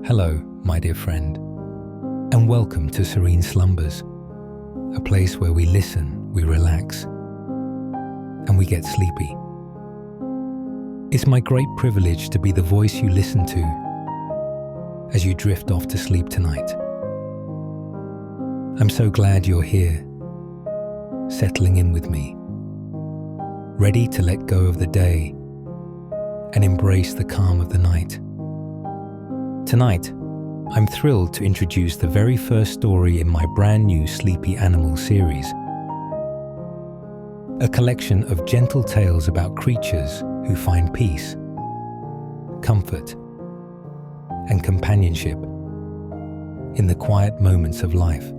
Hello, my dear friend, and welcome to Serene Slumbers, a place where we listen, we relax, and we get sleepy. It's my great privilege to be the voice you listen to as you drift off to sleep tonight. I'm so glad you're here, settling in with me, ready to let go of the day and embrace the calm of the night. Tonight, I'm thrilled to introduce the very first story in my brand new Sleepy Animal series. A collection of gentle tales about creatures who find peace, comfort, and companionship in the quiet moments of life.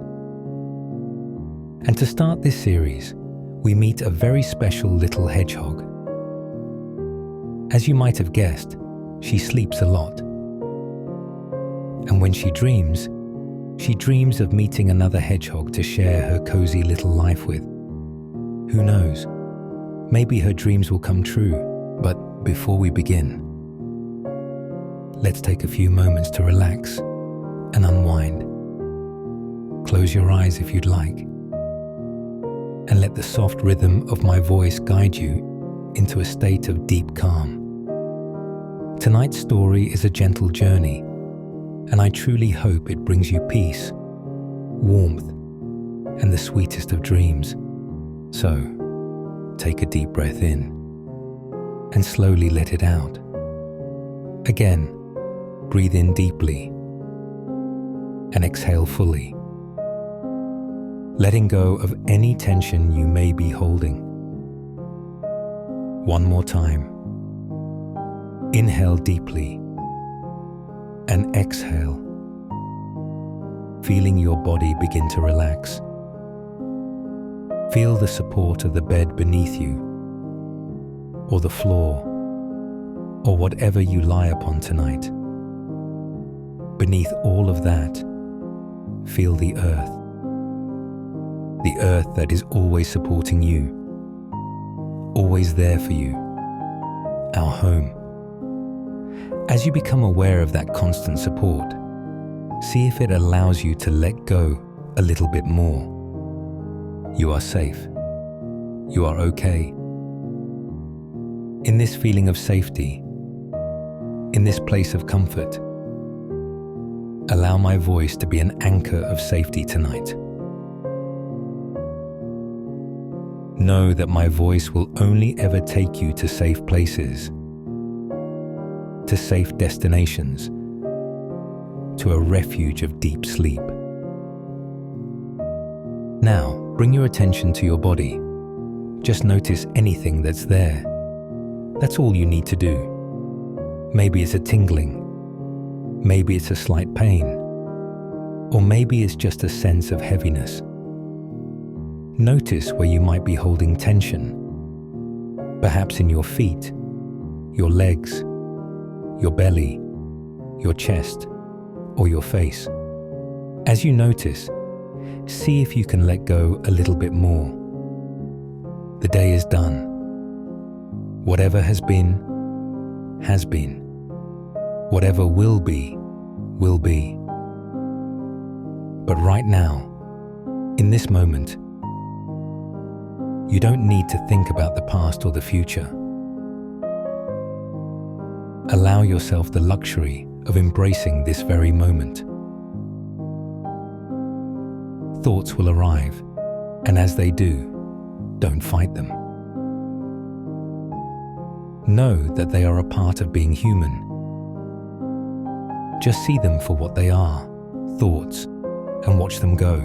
And to start this series, we meet a very special little hedgehog. As you might have guessed, she sleeps a lot. And when she dreams of meeting another hedgehog to share her cozy little life with. Who knows? Maybe her dreams will come true. But before we begin, let's take a few moments to relax and unwind. Close your eyes if you'd like, and let the soft rhythm of my voice guide you into a state of deep calm. Tonight's story is a gentle journey, and I truly hope it brings you peace, warmth, and the sweetest of dreams. So, take a deep breath in and slowly let it out. Again, breathe in deeply and exhale fully, letting go of any tension you may be holding. One more time. Inhale deeply and exhale, feeling your body begin to relax. Feel the support of the bed beneath you, or the floor, or whatever you lie upon tonight. Beneath all of that, feel the earth that is always supporting you, always there for you, our home. As you become aware of that constant support, see if it allows you to let go a little bit more. You are safe. You are okay. In this feeling of safety, in this place of comfort, allow my voice to be an anchor of safety tonight. Know that my voice will only ever take you to safe places, to safe destinations, to a refuge of deep sleep. Now, bring your attention to your body. Just notice anything that's there. That's all you need to do. Maybe it's a tingling, maybe it's a slight pain, or maybe it's just a sense of heaviness. Notice where you might be holding tension, perhaps in your feet, your legs, your belly, your chest, or your face. As you notice, see if you can let go a little bit more. The day is done. Whatever has been, has been. Whatever will be, will be. But right now, in this moment, you don't need to think about the past or the future. Allow yourself the luxury of embracing this very moment. Thoughts will arrive, and as they do, don't fight them. Know that they are a part of being human. Just see them for what they are, thoughts, and watch them go.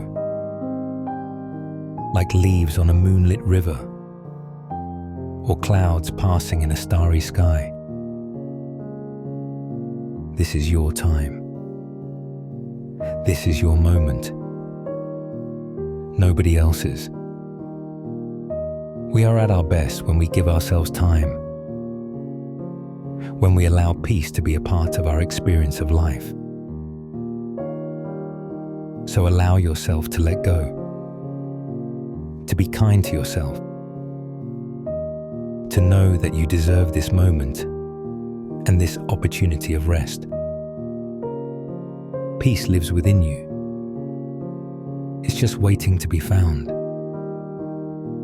Like leaves on a moonlit river, or clouds passing in a starry sky. This is your time. This is your moment. Nobody else's. We are at our best when we give ourselves time, when we allow peace to be a part of our experience of life. So allow yourself to let go, to be kind to yourself, to know that you deserve this moment and this opportunity of rest. Peace lives within you. It's just waiting to be found.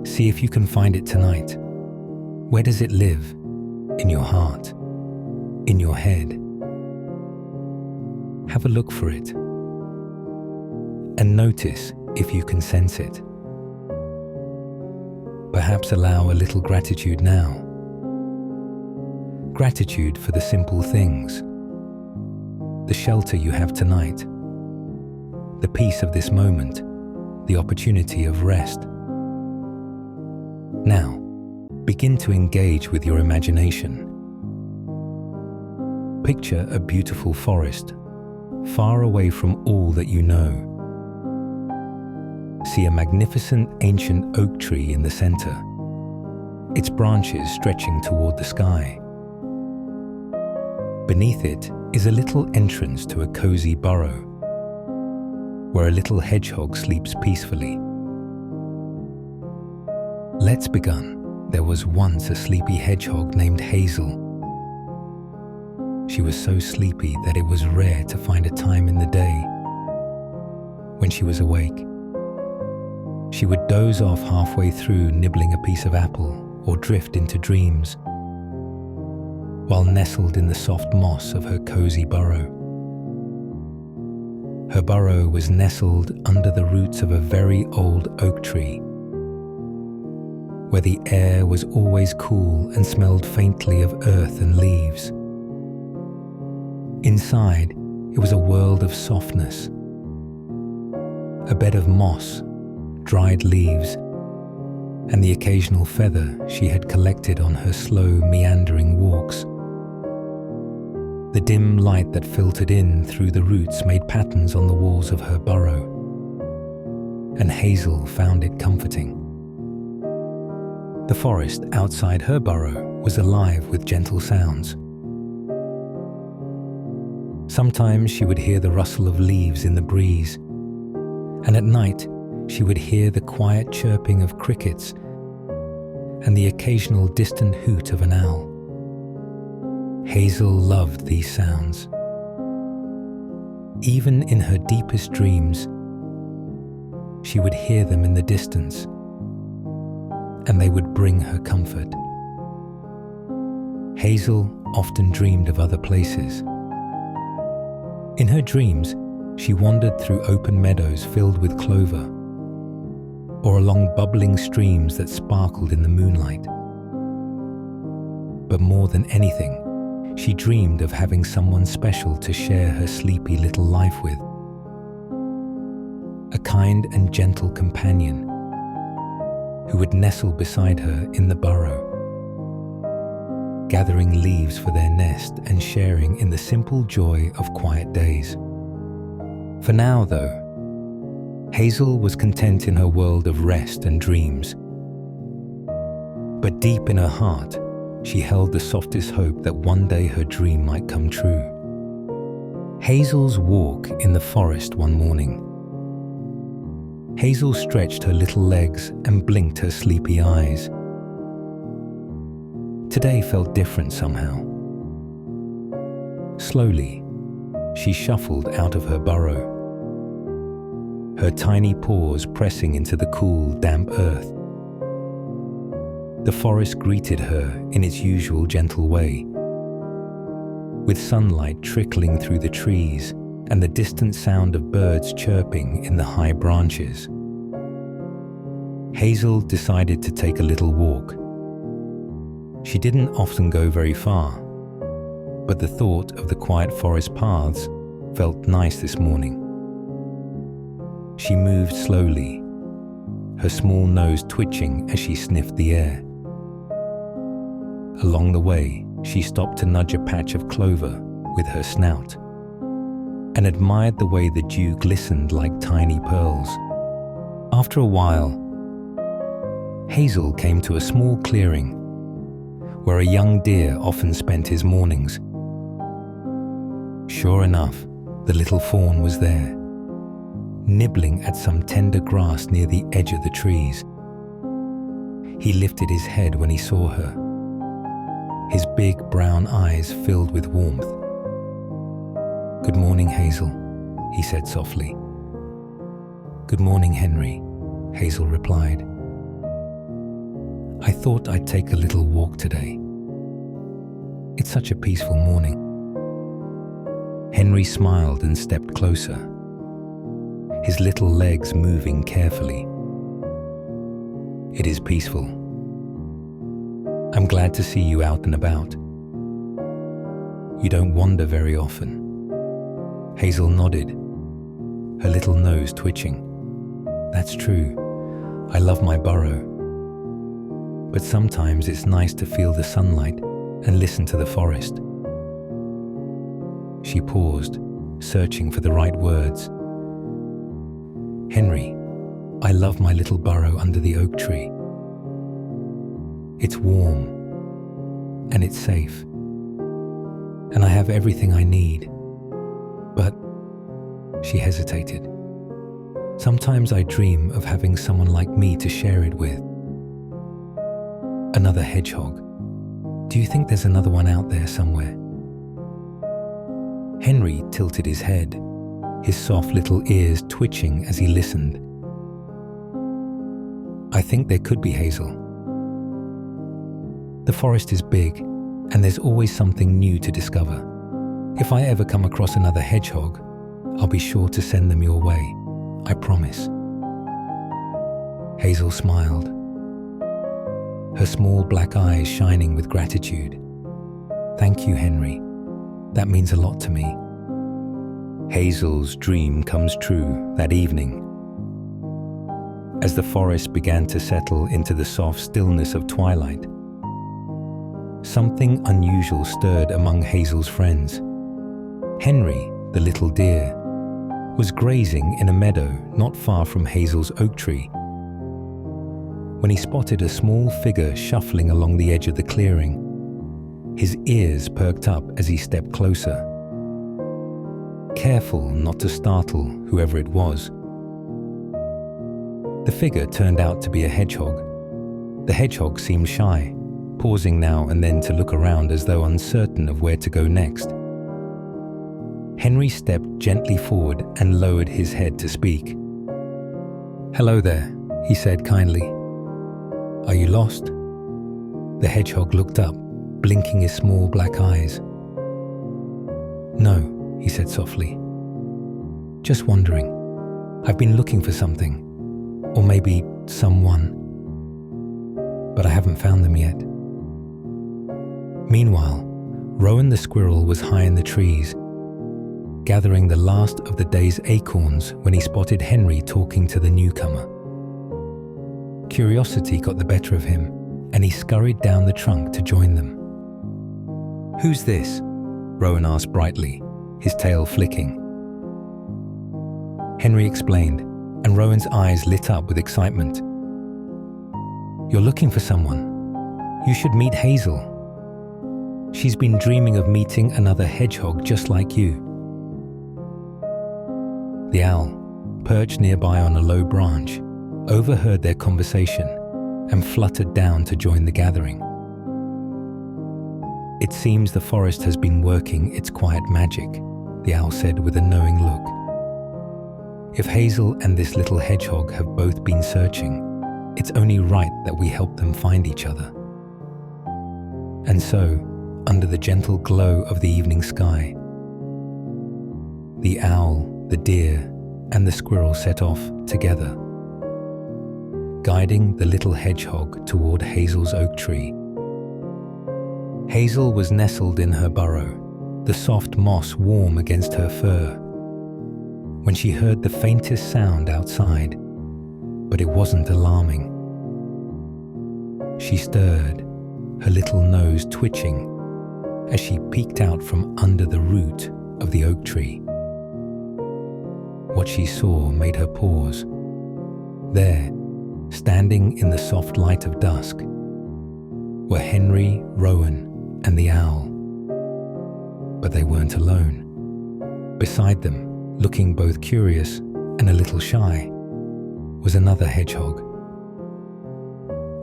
See if you can find it tonight. Where does it live? In your heart? In your head? Have a look for it. And notice if you can sense it. Perhaps allow a little gratitude now. Gratitude for the simple things. The shelter you have tonight. The peace of this moment. The opportunity of rest. Now, begin to engage with your imagination. Picture a beautiful forest, far away from all that you know. See a magnificent ancient oak tree in the center, its branches stretching toward the sky. Beneath it is a little entrance to a cozy burrow, where a little hedgehog sleeps peacefully. Let's begin. There was once a sleepy hedgehog named Hazel. She was so sleepy that it was rare to find a time in the day when she was awake. She would doze off halfway through nibbling a piece of apple or drift into dreams while nestled in the soft moss of her cozy burrow. Her burrow was nestled under the roots of a very old oak tree, where the air was always cool and smelled faintly of earth and leaves. Inside, it was a world of softness, a bed of moss, dried leaves, and the occasional feather she had collected on her slow, meandering walks. The dim light that filtered in through the roots made patterns on the walls of her burrow, and Hazel found it comforting. The forest outside her burrow was alive with gentle sounds. Sometimes she would hear the rustle of leaves in the breeze, and at night she would hear the quiet chirping of crickets and the occasional distant hoot of an owl. Hazel loved these sounds. Even in her deepest dreams, she would hear them in the distance, and they would bring her comfort. Hazel often dreamed of other places. In her dreams, she wandered through open meadows filled with clover, or along bubbling streams that sparkled in the moonlight. But more than anything, she dreamed of having someone special to share her sleepy little life with. A kind and gentle companion who would nestle beside her in the burrow, gathering leaves for their nest and sharing in the simple joy of quiet days. For now, though, Hazel was content in her world of rest and dreams. But deep in her heart, she held the softest hope that one day her dream might come true. Hazel's walk in the forest one morning. Hazel stretched her little legs and blinked her sleepy eyes. Today felt different somehow. Slowly, she shuffled out of her burrow, her tiny paws pressing into the cool, damp earth. The forest greeted her in its usual gentle way, with sunlight trickling through the trees and the distant sound of birds chirping in the high branches. Hazel decided to take a little walk. She didn't often go very far, but the thought of the quiet forest paths felt nice this morning. She moved slowly, her small nose twitching as she sniffed the air. Along the way, she stopped to nudge a patch of clover with her snout and admired the way the dew glistened like tiny pearls. After a while, Hazel came to a small clearing where a young deer often spent his mornings. Sure enough, the little fawn was there, nibbling at some tender grass near the edge of the trees. He lifted his head when he saw her, his big brown eyes filled with warmth. "Good morning, Hazel," he said softly. "Good morning, Henry," Hazel replied. "I thought I'd take a little walk today. It's such a peaceful morning." Henry smiled and stepped closer, his little legs moving carefully. "It is peaceful. I'm glad to see you out and about. You don't wander very often." Hazel nodded, her little nose twitching. "That's true. I love my burrow. But sometimes it's nice to feel the sunlight and listen to the forest." She paused, searching for the right words. "Henry, I love my little burrow under the oak tree. It's warm and it's safe, and I have everything I need. But," she hesitated, "sometimes I dream of having someone like me to share it with. Another hedgehog. Do you think there's another one out there somewhere?" Henry tilted his head, his soft little ears twitching as he listened. "I think there could be, Hazel. The forest is big, and there's always something new to discover. If I ever come across another hedgehog, I'll be sure to send them your way. I promise." Hazel smiled, her small black eyes shining with gratitude. "Thank you, Henry. That means a lot to me." Hazel's dream comes true that evening. As the forest began to settle into the soft stillness of twilight, something unusual stirred among Hazel's friends. Henry, the little deer, was grazing in a meadow not far from Hazel's oak tree when he spotted a small figure shuffling along the edge of the clearing. His ears perked up as he stepped closer, careful not to startle whoever it was. The figure turned out to be a hedgehog. The hedgehog seemed shy, pausing now and then to look around as though uncertain of where to go next. Henry stepped gently forward and lowered his head to speak. "Hello there," he said kindly. "Are you lost?" The hedgehog looked up, blinking his small black eyes. "No," he said softly. "Just wondering. I've been looking for something, or maybe someone, but I haven't found them yet." Meanwhile, Rowan the squirrel was high in the trees, gathering the last of the day's acorns when he spotted Henry talking to the newcomer. Curiosity got the better of him, and he scurried down the trunk to join them. "Who's this?" Rowan asked brightly, his tail flicking. Henry explained, and Rowan's eyes lit up with excitement. "You're looking for someone. You should meet Hazel. She's been dreaming of meeting another hedgehog just like you." The owl, perched nearby on a low branch, overheard their conversation and fluttered down to join the gathering. "It seems the forest has been working its quiet magic," the owl said with a knowing look. "If Hazel and this little hedgehog have both been searching, it's only right that we help them find each other." And so, under the gentle glow of the evening sky, the owl, the deer, and the squirrel set off together, guiding the little hedgehog toward Hazel's oak tree. Hazel was nestled in her burrow, the soft moss warm against her fur, when she heard the faintest sound outside, but it wasn't alarming. She stirred, her little nose twitching, as she peeked out from under the root of the oak tree. What she saw made her pause. There, standing in the soft light of dusk, were Henry, Rowan, and the owl. But they weren't alone. Beside them, looking both curious and a little shy, was another hedgehog.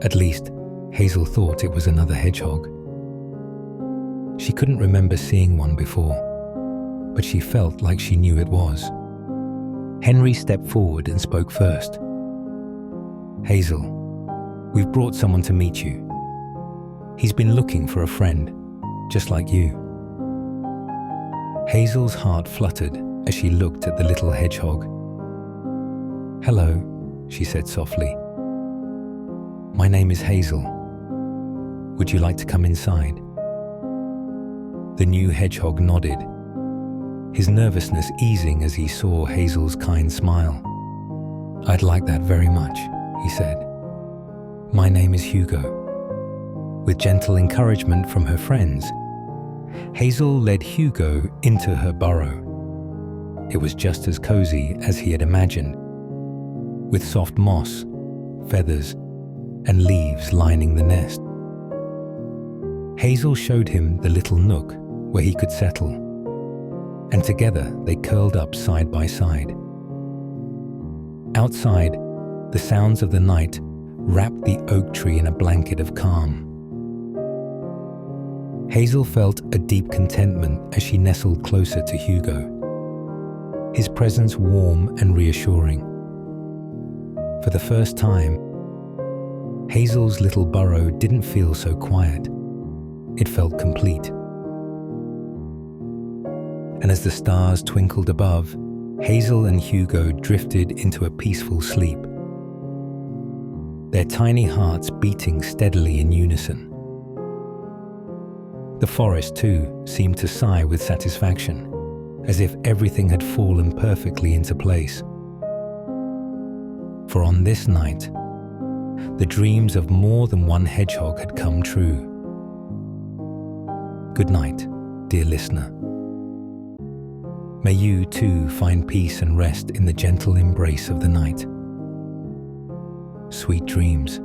At least, Hazel thought it was another hedgehog. She couldn't remember seeing one before, but she felt like she knew it was. Henry stepped forward and spoke first. "Hazel, we've brought someone to meet you. He's been looking for a friend, just like you." Hazel's heart fluttered as she looked at the little hedgehog. "Hello," she said softly. "My name is Hazel. Would you like to come inside?" The new hedgehog nodded, his nervousness easing as he saw Hazel's kind smile. "I'd like that very much," he said. "My name is Hugo." With gentle encouragement from her friends, Hazel led Hugo into her burrow. It was just as cozy as he had imagined, with soft moss, feathers, and leaves lining the nest. Hazel showed him the little nook where he could settle, and together they curled up side by side. Outside, the sounds of the night wrapped the oak tree in a blanket of calm. Hazel felt a deep contentment as she nestled closer to Hugo, his presence warm and reassuring. For the first time, Hazel's little burrow didn't feel so quiet. It felt complete. And as the stars twinkled above, Hazel and Hugo drifted into a peaceful sleep, their tiny hearts beating steadily in unison. The forest, too, seemed to sigh with satisfaction, as if everything had fallen perfectly into place. For on this night, the dreams of more than one hedgehog had come true. Good night, dear listener. May you too find peace and rest in the gentle embrace of the night. Sweet dreams.